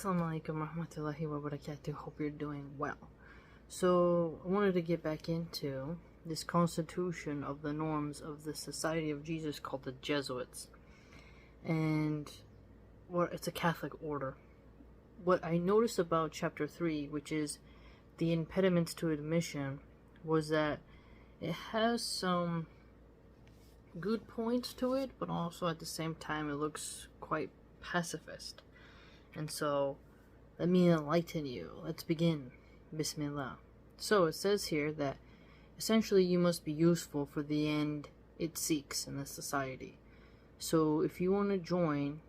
Assalamualaikum warahmatullahi wabarakatuh. Hope you're doing well. So, I wanted to get back into this constitution of the norms of the Society of Jesus called the Jesuits. And it's a Catholic order. What I noticed about chapter 3, which is the impediments to admission, was that it has some good points to it, but also at the same time it looks quite pacifist. And so, let me enlighten you. Let's begin. Bismillah. So, it says here that essentially you must be useful for the end it seeks in the society. So, if you want to join,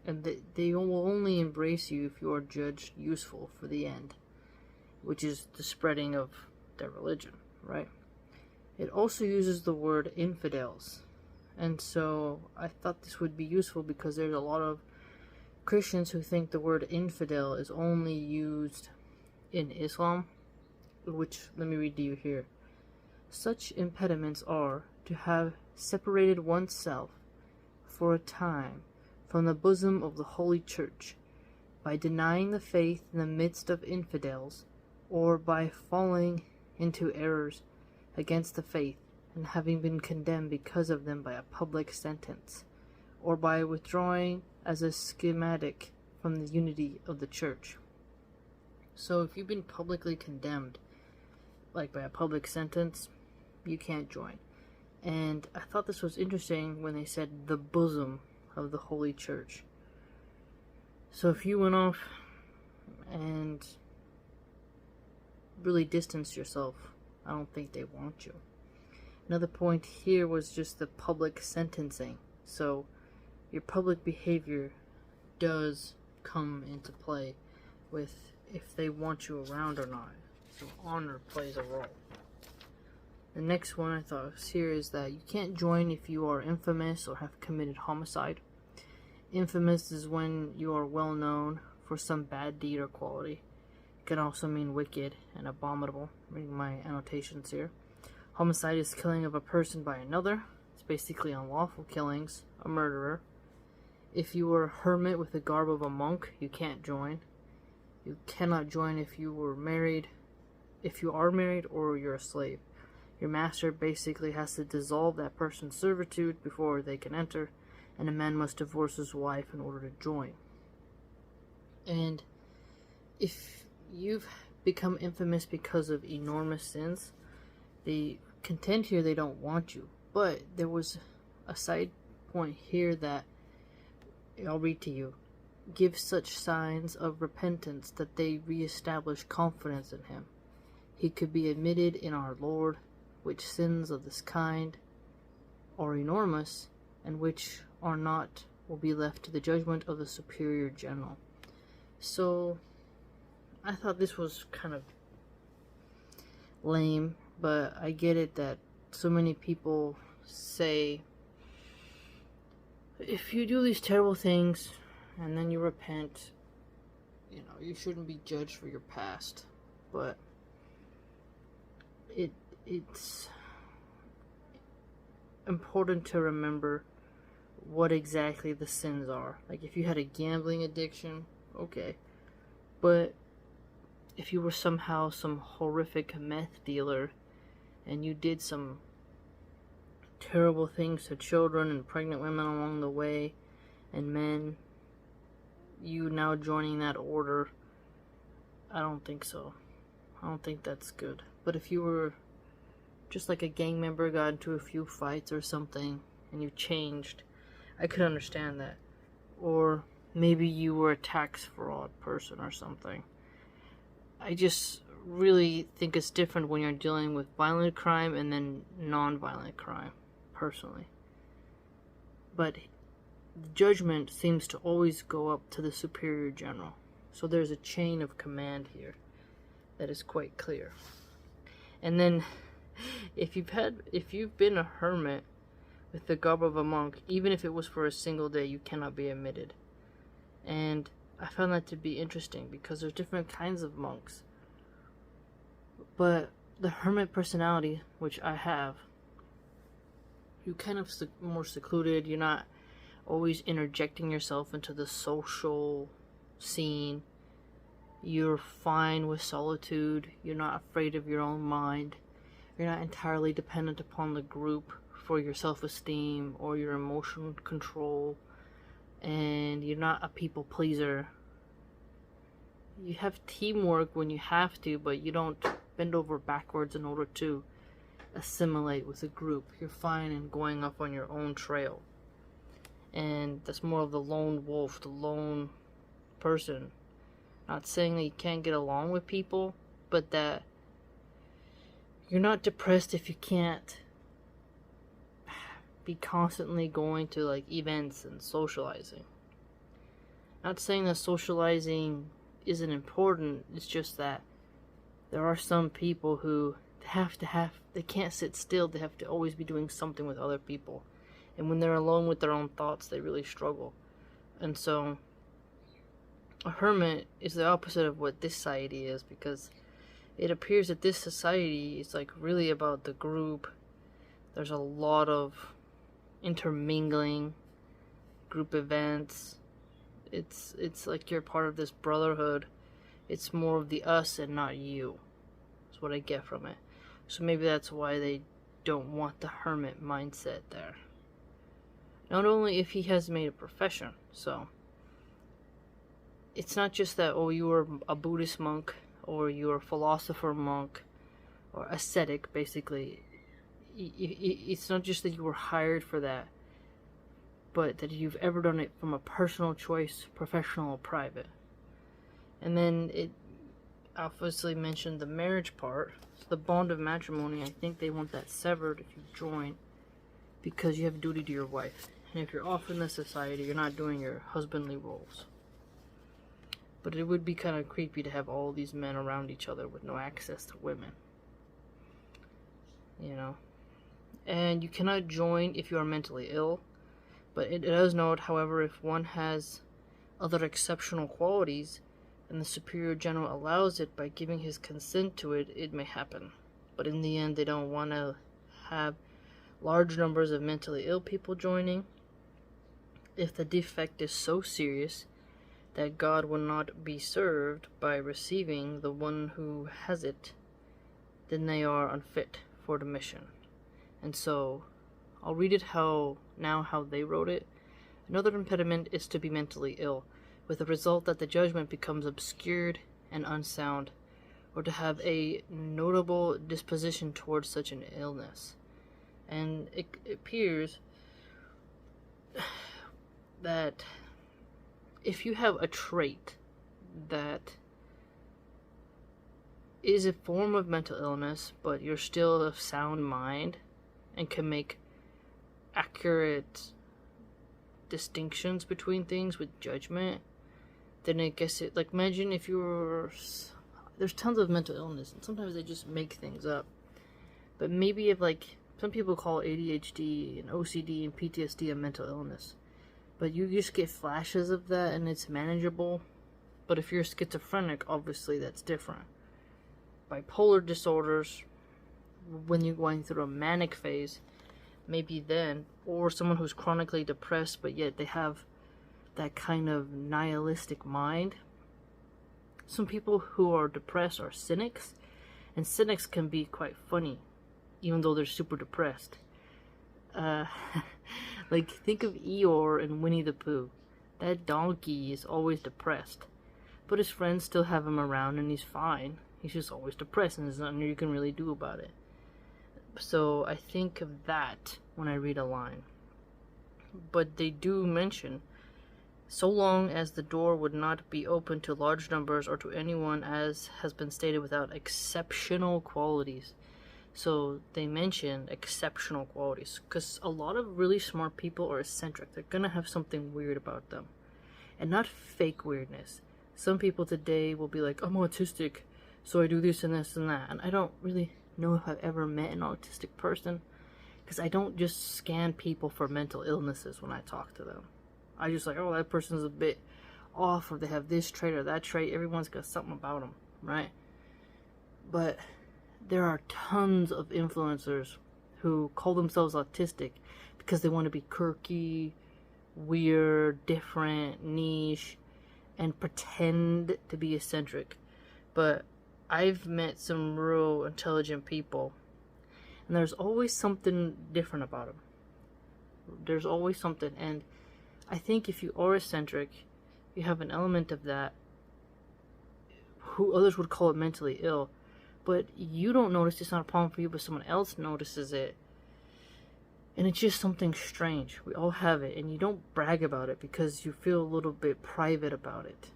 and they will only embrace you if you are judged useful for the end, which is the spreading of their religion, right? It also uses the word infidels. And so, I thought this would be useful because there's a lot of Christians who think the word infidel is only used in Islam, which, let me read to you here. Such impediments are to have separated oneself for a time from the bosom of the Holy Church, by denying the faith in the midst of infidels, or by falling into errors against the faith, and having been condemned because of them by a public sentence, or by withdrawing as a schematic from the unity of the church. So if you've been publicly condemned, like by a public sentence, you can't join. And I thought this was interesting when they said the bosom of the Holy Church. So if you went off and really distanced yourself, I don't think they want you. Another point here was just the public sentencing. So your public behavior does come into play with if they want you around or not. So honor plays a role. The next one I thought was here is that you can't join if you are infamous or have committed homicide. Infamous is when you are well known for some bad deed or quality. It can also mean wicked and abominable. I'm reading my annotations here. Homicide is killing of a person by another. It's basically unlawful killings, a murderer. If you were a hermit with the garb of a monk, you can't join. You cannot join if you are married or you're a slave. Your master basically has to dissolve that person's servitude before they can enter, and a man must divorce his wife in order to join. And if you've become infamous because of enormous sins, they contend here they don't want you. But there was a side point here that I'll read to you. Give such signs of repentance that they reestablish confidence in him. He could be admitted in our Lord, which sins of this kind are enormous, and which are not will be left to the judgment of the superior general. So, I thought this was kind of lame, but I get it that so many people say, if you do these terrible things and then you repent, you shouldn't be judged for your past. But it's important to remember what exactly the sins are. Like if you had a gambling addiction, okay. But if you were somehow some horrific meth dealer and you did some terrible things to children and pregnant women along the way, and men, you now joining that order, I don't think so. I don't think that's good. But if you were just like a gang member, got into a few fights or something, and you changed, I could understand that. Or maybe you were a tax fraud person or something. I just really think it's different when you're dealing with violent crime and then non-violent crime, personally. But the judgment seems to always go up to the superior general. So there's a chain of command here that is quite clear. And then if you've been a hermit with the garb of a monk, even if it was for a single day, you cannot be admitted. And I found that to be interesting because there's different kinds of monks. But the hermit personality, which I have, you're kind of more secluded. You're not always interjecting yourself into the social scene. You're fine with solitude. You're not afraid of your own mind. You're not entirely dependent upon the group for your self-esteem or your emotional control. And you're not a people pleaser. You have teamwork when you have to, but you don't bend over backwards in order to assimilate with a group. You're fine in going off on your own trail. And that's more of the lone wolf, the lone person. Not saying that you can't get along with people, but that you're not depressed if you can't be constantly going to like events and socializing. Not saying that socializing isn't important, it's just that there are some people who they can't sit still, they have to always be doing something with other people. And when they're alone with their own thoughts, they really struggle. And so a hermit is the opposite of what this society is, because it appears that this society is like really about the group. There's a lot of intermingling, group events. It's like you're part of this brotherhood. It's more of the us and not you. That's what I get from it. So maybe that's why they don't want the hermit mindset there. Not only if he has made a profession, so it's not just that, oh, you were a Buddhist monk, or you're a philosopher monk, or ascetic, basically. It's not just that you were hired for that, but that you've ever done it from a personal choice, professional or private. And then it obviously mentioned the marriage part. So the bond of matrimony, I think they want that severed if you join, because you have a duty to your wife. And if you're off in the society, you're not doing your husbandly roles. But it would be kind of creepy to have all these men around each other with no access to women. You know? And you cannot join if you are mentally ill. But it does note, however, if one has other exceptional qualities and the superior general allows it by giving his consent to it, it may happen. But in the end, they don't want to have large numbers of mentally ill people joining. If the defect is so serious that God will not be served by receiving the one who has it, then they are unfit for the mission. And so, I'll read it how they wrote it. Another impediment is to be mentally ill, with the result that the judgment becomes obscured and unsound, or to have a notable disposition towards such an illness. And it appears that if you have a trait that is a form of mental illness, but you're still of sound mind and can make accurate distinctions between things with judgment, then I guess it, like, imagine if you were, there's tons of mental illness, and sometimes they just make things up. But maybe if, like, some people call ADHD and OCD and PTSD a mental illness. But you just get flashes of that and it's manageable. But if you're schizophrenic, obviously that's different. Bipolar disorders, when you're going through a manic phase, maybe then. Or someone who's chronically depressed, but yet they have that kind of nihilistic mind. Some people who are depressed are cynics. And cynics can be quite funny, even though they're super depressed. Like, think of Eeyore and Winnie the Pooh. That donkey is always depressed. But his friends still have him around and he's fine. He's just always depressed and there's nothing you can really do about it. So I think of that when I read a line. But they do mention, so long as the door would not be open to large numbers or to anyone as has been stated without exceptional qualities. So they mention exceptional qualities, because a lot of really smart people are eccentric. They're gonna have something weird about them, and not fake weirdness. Some people today will be like, I'm autistic, so I do this and this and that. And I don't really know if I've ever met an autistic person, because I don't just scan people for mental illnesses when I talk to them. I just like, oh, that person's a bit off, or they have this trait or that trait. Everyone's got something about them, right? But there are tons of influencers who call themselves autistic because they want to be quirky, weird, different, niche, and pretend to be eccentric. but I've met some real intelligent people, and there's always something different about them. There's always something, and I think if you are eccentric, you have an element of that, who others would call it mentally ill, but you don't notice it's not a problem for you, but someone else notices it, and it's just something strange. We all have it, and you don't brag about it because you feel a little bit private about it.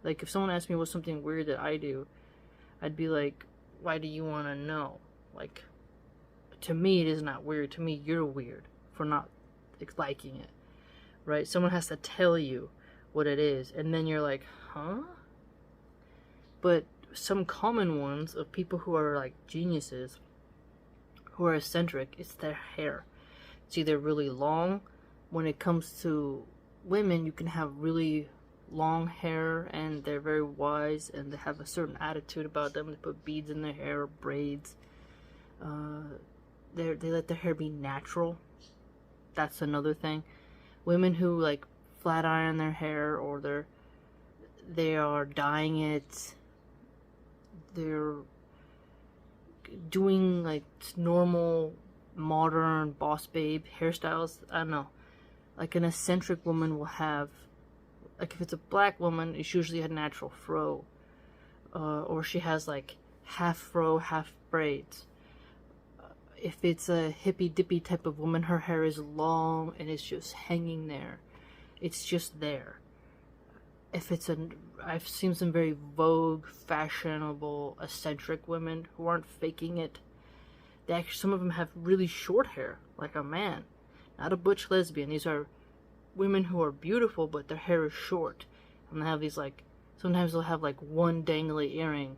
Like, if someone asked me what's something weird that I do, I'd be like, why do you want to know? Like, to me, it is not weird. To me, you're weird for not liking it, right? Someone has to tell you what it is, and then you're like, huh? But some common ones of people who are like geniuses, who are eccentric, it's their hair. It's either really long. When it comes to women, you can have really long hair, and they're very wise, and they have a certain attitude about them. They put beads in their hair, braids. They let their hair be natural. That's another thing. Women who like flat iron their hair, or they are dyeing it. They're doing like normal, modern boss babe hairstyles. I don't know. Like, an eccentric woman will have, like, if it's a black woman, it's usually a natural fro, or she has like half fro, half braids. If it's a hippy dippy type of woman, her hair is long and it's just hanging there. It's just there. If it's I've seen some very vogue, fashionable, eccentric women who aren't faking it. Some of them have really short hair, like a man, not a butch lesbian. These are women who are beautiful, but their hair is short, and they have these like. Sometimes they'll have like one dangly earring,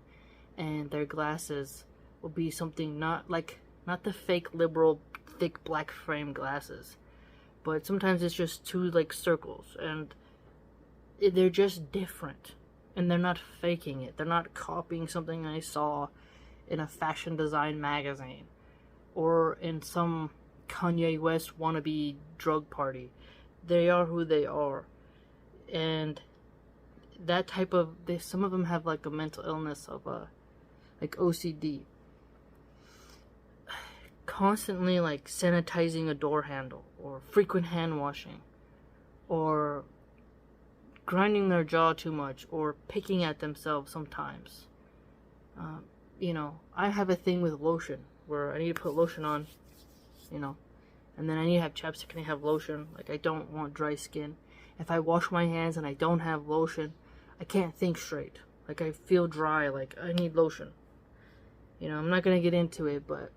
and their glasses will be something not the fake liberal thick black frame glasses, but sometimes it's just two like circles, and they're just different, and they're not faking it. They're not copying something I saw in a fashion design magazine or in some Kanye West wannabe drug party. They are who they are, and that type of some of them have like a mental illness of like OCD. Constantly like sanitizing a door handle, or frequent hand washing, or grinding their jaw too much, or picking at themselves sometimes. I have a thing with lotion where I need to put lotion on, and then I need to have chapstick and I have lotion. Like, I don't want dry skin. If I wash my hands and I don't have lotion, I can't think straight. Like, I feel dry, like I need lotion. I'm not gonna get into it, but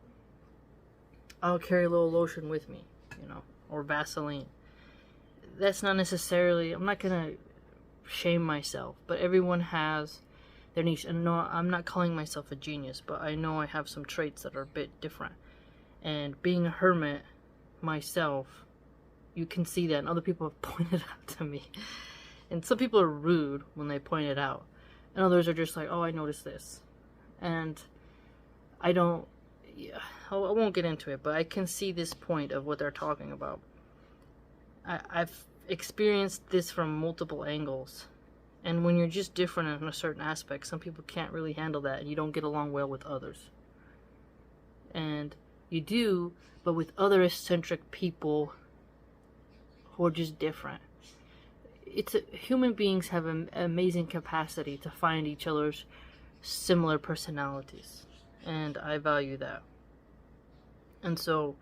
I'll carry a little lotion with me, or Vaseline. That's not necessarily, I'm not gonna shame myself, but everyone has their niche. And no, I'm not calling myself a genius, but I know I have some traits that are a bit different. And being a hermit myself, you can see that, and other people have pointed out to me. And some people are rude when they point it out, and others are just like, oh, I noticed this. And I won't get into it, but I can see this point of what they're talking about. I've experienced this from multiple angles, and when you're just different in a certain aspect, some people can't really handle that, and you don't get along well with others. And you do, but with other eccentric people who are just different. Human beings have an amazing capacity to find each other's similar personalities, and I value that. And so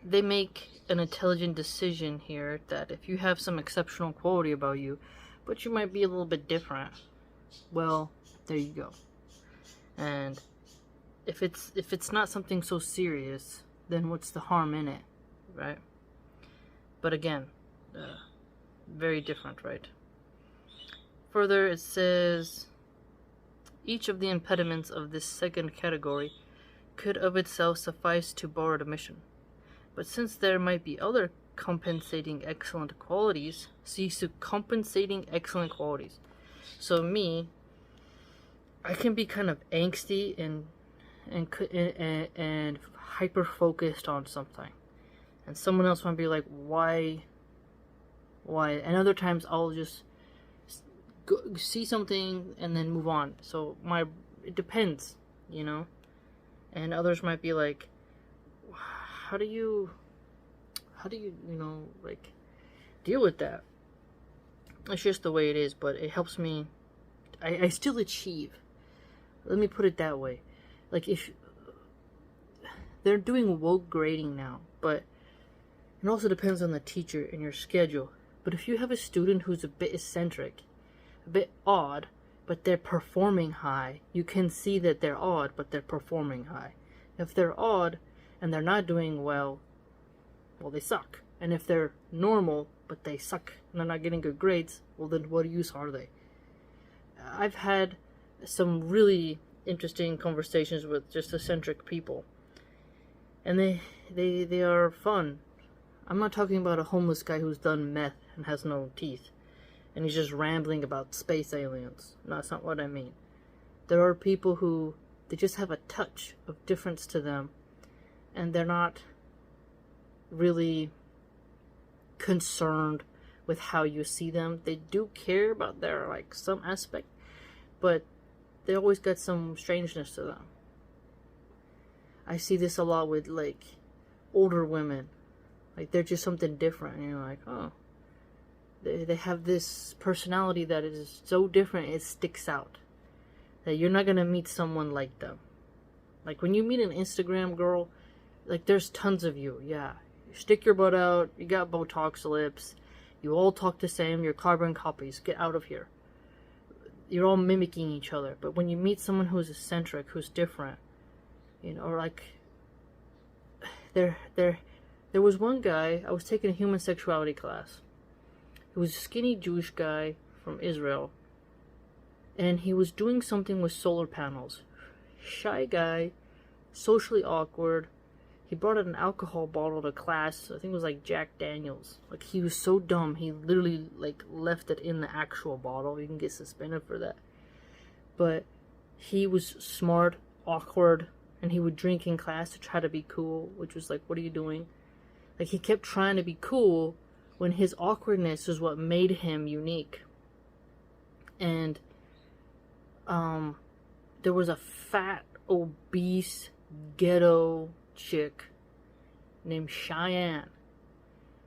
they make an intelligent decision here that if you have some exceptional quality about you, but you might be a little bit different, well, there you go. And if it's not something so serious, then what's the harm in it, right? But again, very different, right? Further, it says, each of the impediments of this second category could of itself suffice to bar admission. But since there might be other compensating excellent qualities, compensating excellent qualities. So me, I can be kind of angsty and hyper focused on something, and someone else might be like, why? And other times I'll just see something and then move on. So it depends, you know. And others might be like, how do you like deal with that? It's just the way it is, but it helps me. I still achieve. Let me put it that way. Like, if they're doing woke grading now, but it also depends on the teacher and your schedule. But if you have a student who's a bit eccentric, a bit odd, but they're performing high, you can see that they're odd, but they're performing high. If they're odd and they're not doing well, they suck. And if they're normal, but they suck and they're not getting good grades, well, then what use are they? I've had some really interesting conversations with just eccentric people. And they are fun. I'm not talking about a homeless guy who's done meth and has no teeth, and he's just rambling about space aliens. No, that's not what I mean. There are people who, they just have a touch of difference to them, and they're not really concerned with how you see them. They do care about their, like, some aspect, but they always got some strangeness to them. I see this a lot with, like, older women. Like, they're just something different, and you're like, oh. They have this personality that is so different, it sticks out. That you're not gonna meet someone like them. Like, when you meet an Instagram girl, like, there's tons of you, yeah. You stick your butt out, you got Botox lips, you all talk the same, you're carbon copies, get out of here. You're all mimicking each other. But when you meet someone who's eccentric, who's different, you know, or like, there was one guy, I was taking a human sexuality class. He was a skinny Jewish guy from Israel, and he was doing something with solar panels. Shy guy, socially awkward. He brought an alcohol bottle to class. I think it was like Jack Daniels. Like, he was so dumb, he literally, like, left it in the actual bottle. You can get suspended for that. But he was smart, awkward, and he would drink in class to try to be cool, which was like, what are you doing? Like, he kept trying to be cool when his awkwardness is what made him unique. And there was a fat, obese, ghetto chick named Cheyenne.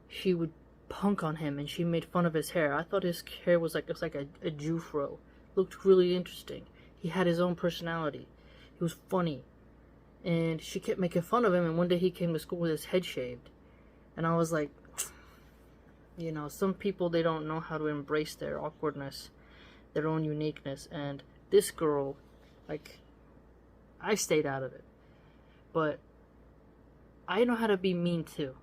She would punk on him, and she made fun of his hair. I thought his hair was like, a Jufro. Looked really interesting. He had his own personality. He was funny. And she kept making fun of him, and one day he came to school with his head shaved. And I was like, you know, some people, they don't know how to embrace their awkwardness, their own uniqueness. And this girl, like, I stayed out of it. But I know how to be mean too.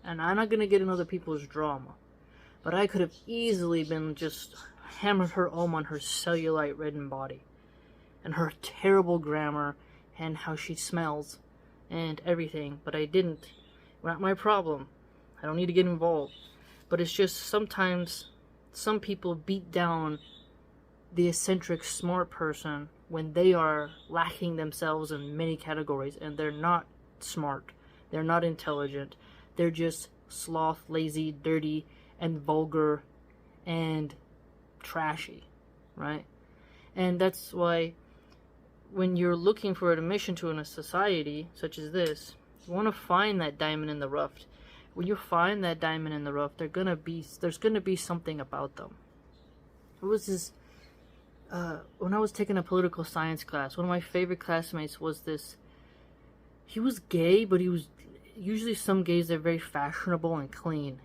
And I'm not going to get in other people's drama. But I could have easily been just hammered her home on her cellulite-ridden body. And her terrible grammar, and how she smells, and everything. But I didn't. Not my problem. I don't need to get involved. But it's just sometimes some people beat down the eccentric smart person when they are lacking themselves in many categories, and they're not smart, they're not intelligent, they're just sloth, lazy, dirty, and vulgar, and trashy, right? And that's why when you're looking for admission to a society such as this, you want to find that diamond in the rough. When you find that diamond in the rough, there's gonna be something about them. It was this, when I was taking a political science class, one of my favorite classmates was this. He was gay, but he was, usually some gays are very fashionable and clean.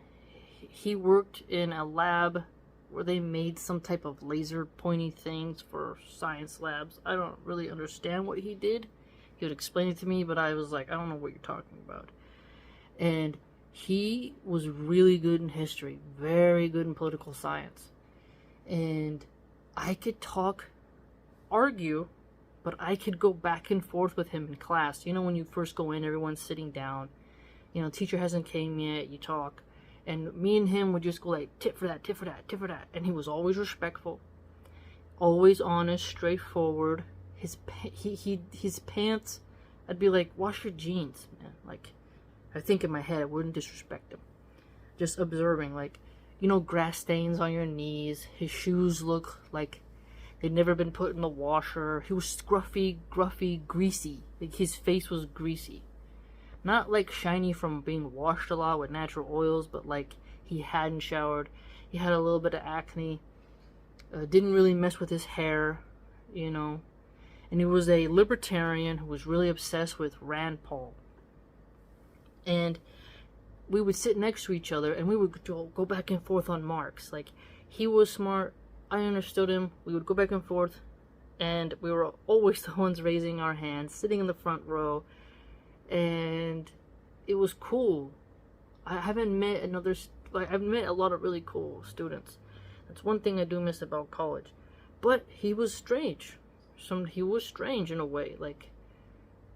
He worked in a lab where they made some type of laser pointy things for science labs. I don't really understand what he did. He would explain it to me, but I was like, I don't know what you're talking about. And he was really good in history, very good in political science. And I could argue, but I could go back and forth with him in class. You know, when you first go in, everyone's sitting down. You know, teacher hasn't came yet, you talk. And me and him would just go like, tit for that, tit for that, tit for that. And he was always respectful, always honest, straightforward. His pants, I'd be like, wash your jeans, man. Like, I think in my head, I wouldn't disrespect him. Just observing, like, grass stains on your knees. His shoes look like they'd never been put in the washer. He was scruffy, gruffy, greasy. Like his face was greasy. Not like shiny from being washed a lot with natural oils, but like he hadn't showered. He had a little bit of acne. Didn't really mess with his hair, And he was a libertarian who was really obsessed with Rand Paul. And we would sit next to each other and we would go back and forth on Marx. Like, he was smart. I understood him. We would go back and forth. And we were always the ones raising our hands, sitting in the front row. And it was cool. I've met a lot of really cool students. That's one thing I do miss about college. But he was strange. He was strange in a way. Like,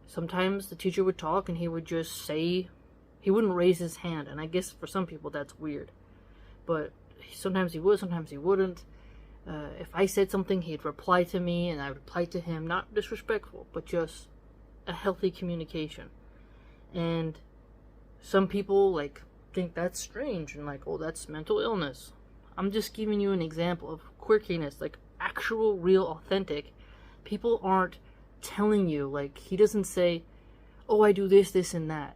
sometimes the teacher would talk and he would just say, he wouldn't raise his hand. And I guess for some people that's weird. But sometimes he would, sometimes he wouldn't. If I said something, he'd reply to me and I would reply to him. Not disrespectful, but just a healthy communication. And some people think that's strange and oh, that's mental illness. I'm just giving you an example of quirkiness, actual, real, authentic. People aren't telling you, he doesn't say, oh, I do this, this, and that.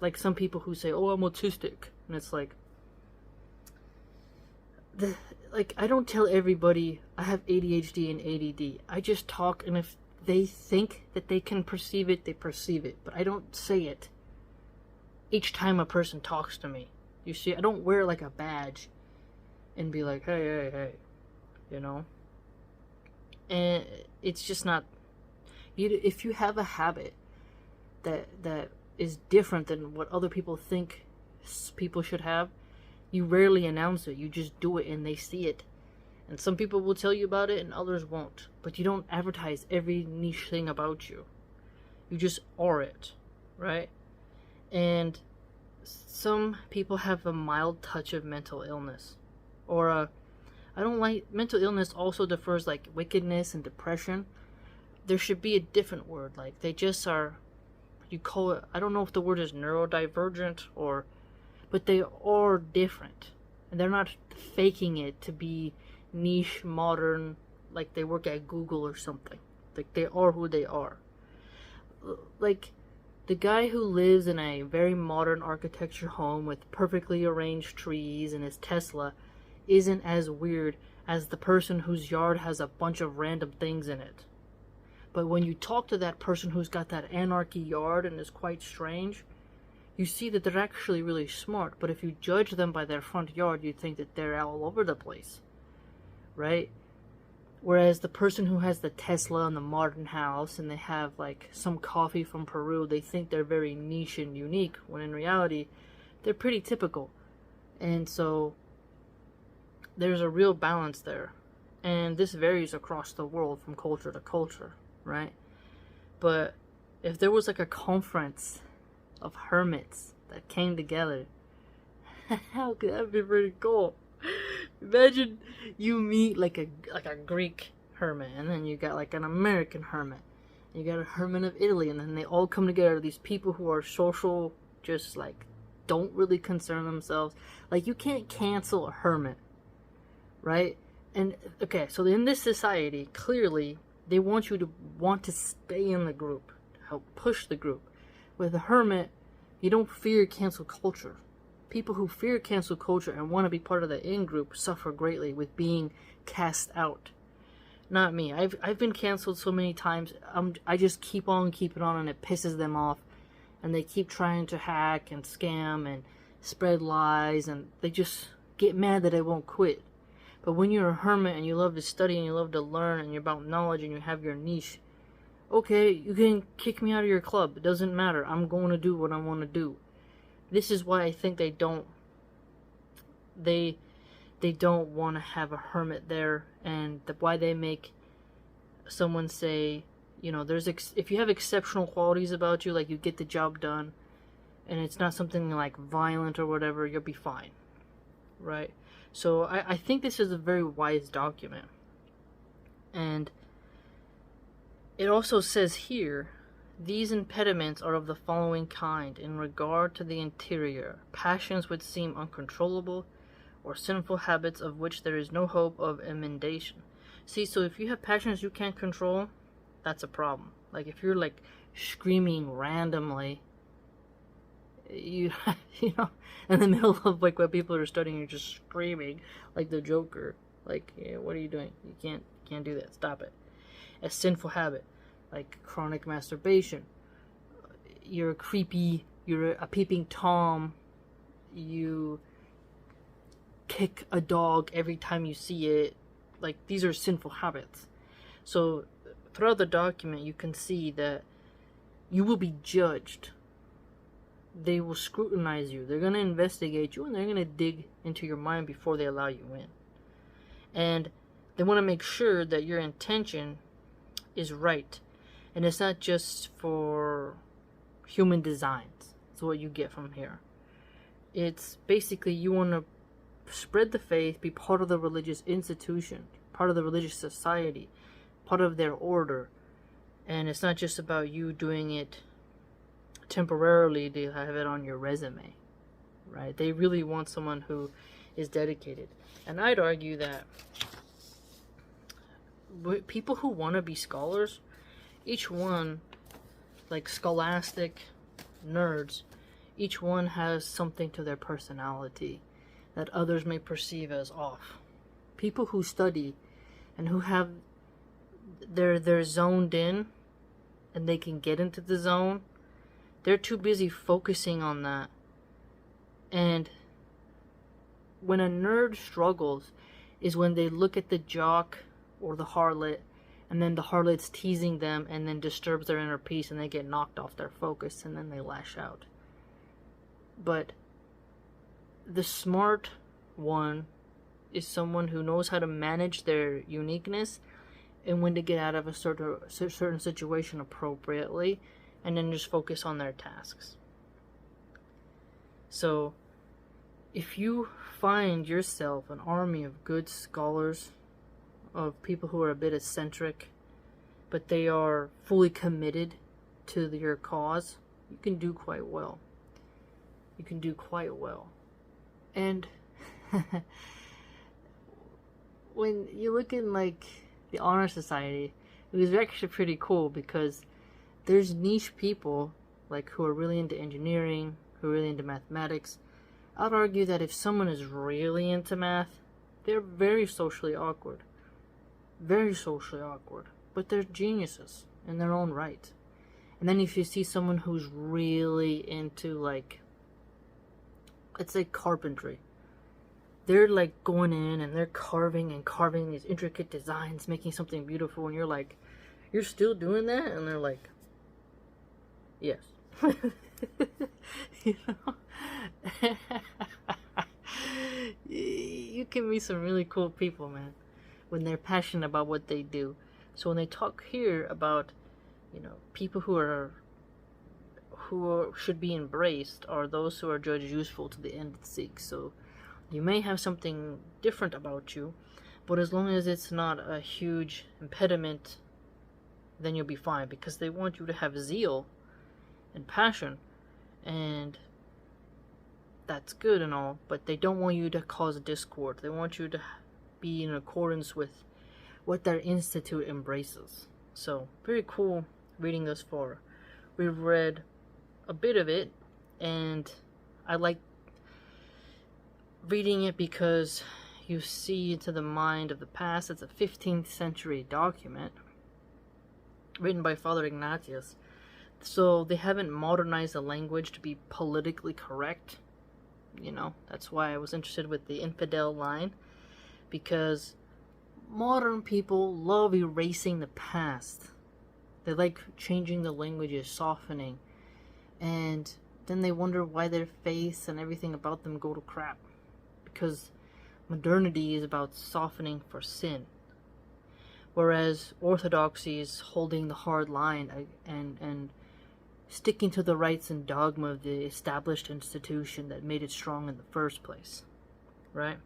Like some people who say, oh, I'm autistic. And it's I don't tell everybody I have ADHD and ADD. I just talk, and if they think that they can perceive it, they perceive it. But I don't say it each time a person talks to me. You see, I don't wear a badge and be like, hey, And it's just not... If you have a habit that is different than what other people think people should have, you rarely announce it. You just do it and they see it. And some people will tell you about it and others won't. But you don't advertise every niche thing about you. You just are it, right? And some people have a mild touch of mental illness. Or I don't like... Mental illness also differs wickedness and depression. There should be a different word. They just are... You call it... I don't know if the word is neurodivergent or... But they are different. And they're not faking it to be niche, modern, like they work at Google or something. They are who they are. The guy who lives in a very modern architecture home with perfectly arranged trees and his Tesla isn't as weird as the person whose yard has a bunch of random things in it. But when you talk to that person who's got that anarchy yard and is quite strange, you see that they're actually really smart. But if you judge them by their front yard, you think that they're all over the place, right? Whereas the person who has the Tesla and the modern house and they have some coffee from Peru, they think they're very niche and unique, when in reality they're pretty typical. And so there's a real balance there. And this varies across the world from culture to culture, right? But if there was a conference of hermits that came together, how could that be pretty cool? Imagine you meet a Greek hermit, and then you got an American hermit, and you got a hermit of Italy, and then they all come together. These people who are social, just don't really concern themselves. You can't cancel a hermit, right? And okay, so in this society, clearly they want you to want to stay in the group, help push the group. With a hermit, you don't fear cancel culture. People who fear cancel culture and want to be part of the in-group suffer greatly with being cast out. Not me. I've been canceled so many times. I just keep on keeping on, and it pisses them off. And they keep trying to hack and scam and spread lies, and they just get mad that I won't quit. But when you're a hermit and you love to study and you love to learn and you're about knowledge and you have your niche, okay, you can kick me out of your club. It doesn't matter. I'm going to do what I want to do. This is why I think they don't want to have a hermit there, and why they make someone say, if you have exceptional qualities about you, you get the job done, and it's not something violent or whatever, you'll be fine, right? So I think this is a very wise document. And it also says here, these impediments are of the following kind in regard to the interior: passions which seem uncontrollable, or sinful habits of which there is no hope of emendation. See, so if you have passions you can't control, that's a problem. Like if you're like screaming randomly, you know, in the middle of like what people are studying, you're just screaming like the Joker. Like, yeah, what are you doing? You can't do that. Stop it. A sinful habit, like chronic masturbation. You're a peeping Tom. You kick a dog every time you see it. Like, these are sinful habits. So throughout the document you can see that you will be judged. They will scrutinize you. They're going to investigate you, and they're going to dig into your mind before they allow you in. And they want to make sure that your intention is right. And it's not just for human designs. That's what you get from here. It's basically you want to spread the faith, be part of the religious institution, part of the religious society, part of their order. And it's not just about you doing it temporarily to have it on your resume, right? They really want someone who is dedicated. And I'd argue that people who want to be scholars, each one, like scholastic nerds, each one has something to their personality that others may perceive as off. People who study and who have they're zoned in and they can get into the zone, they're too busy focusing on that. And when a nerd struggles is when they look at the jock or the harlot, and then the harlot's teasing them and then disturbs their inner peace, and they get knocked off their focus, and then they lash out. But the smart one is someone who knows how to manage their uniqueness and when to get out of a certain situation appropriately, and then just focus on their tasks. So if you find yourself an army of good scholars, of people who are a bit eccentric, but they are fully committed to your cause, you can do quite well. You can do quite well. And when you look in like the honor society, it was actually pretty cool because there's niche people like who are really into engineering, who are really into mathematics. I'd argue that if someone is really into math, they're very socially awkward. Very socially awkward. But they're geniuses in their own right. And then if you see someone who's really into like, let's say carpentry, they're like going in and they're carving these intricate designs, making something beautiful, and you're like, you're still doing that? And they're like, yes. You know? You can meet some really cool people, man, when they're passionate about what they do. So when they talk here about, you know, people who should be embraced are those who are judged useful to the end it seeks. So you may have something different about you, but as long as it's not a huge impediment, then you'll be fine, because they want you to have zeal and passion, and that's good and all, but they don't want you to cause discord. They want you to be in accordance with what their institute embraces. So very cool reading thus far. We've read a bit of it, and I like reading it because you see into the mind of the past. It's a 15th century document written by Father Ignatius. So they haven't modernized the language to be politically correct. You know, that's why I was interested with the infidel line, because modern people love erasing the past. They like changing the languages, softening, and then they wonder why their faith and everything about them go to crap, because modernity is about softening for sin, whereas orthodoxy is holding the hard line and sticking to the rights and dogma of the established institution that made it strong in the first place, right?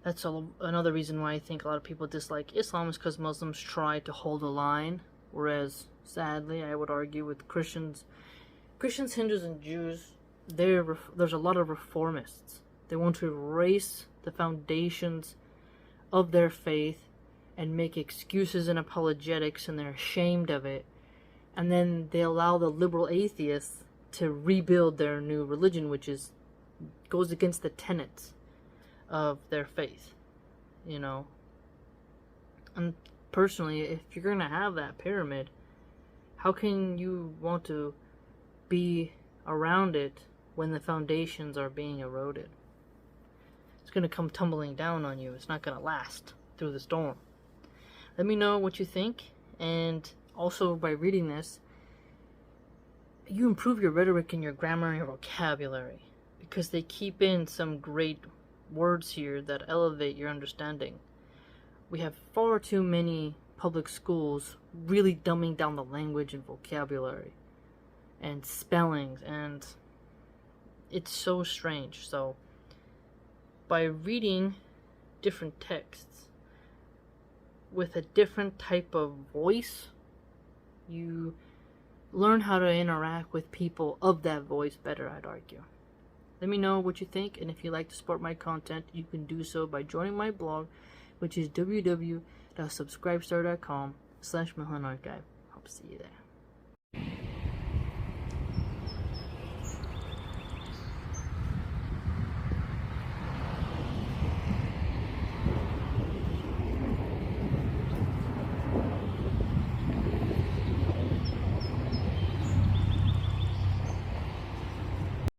That's another reason why I think a lot of people dislike Islam, is because Muslims try to hold a line, whereas sadly I would argue with Christians, Hindus, and Jews, there's a lot of reformists. They want to erase the foundations of their faith and make excuses and apologetics, and they're ashamed of it. And then they allow the liberal atheists to rebuild their new religion, which goes against the tenets of their faith, you know. And personally, if you're going to have that pyramid, how can you want to be around it when the foundations are being eroded? It's going to come tumbling down on you. It's not going to last through the storm. Let me know what you think, and also by reading this, you improve your rhetoric and your grammar and your vocabulary, because they keep in some great words here that elevate your understanding. We have far too many public schools really dumbing down the language and vocabulary and spellings, and it's so strange. So by reading different texts with a different type of voice, you learn how to interact with people of that voice better, I'd argue. Let me know what you think, and if you'd like to support my content, you can do so by joining my blog, which is www.subscribestar.com/MilahanArchive. Hope to see you there.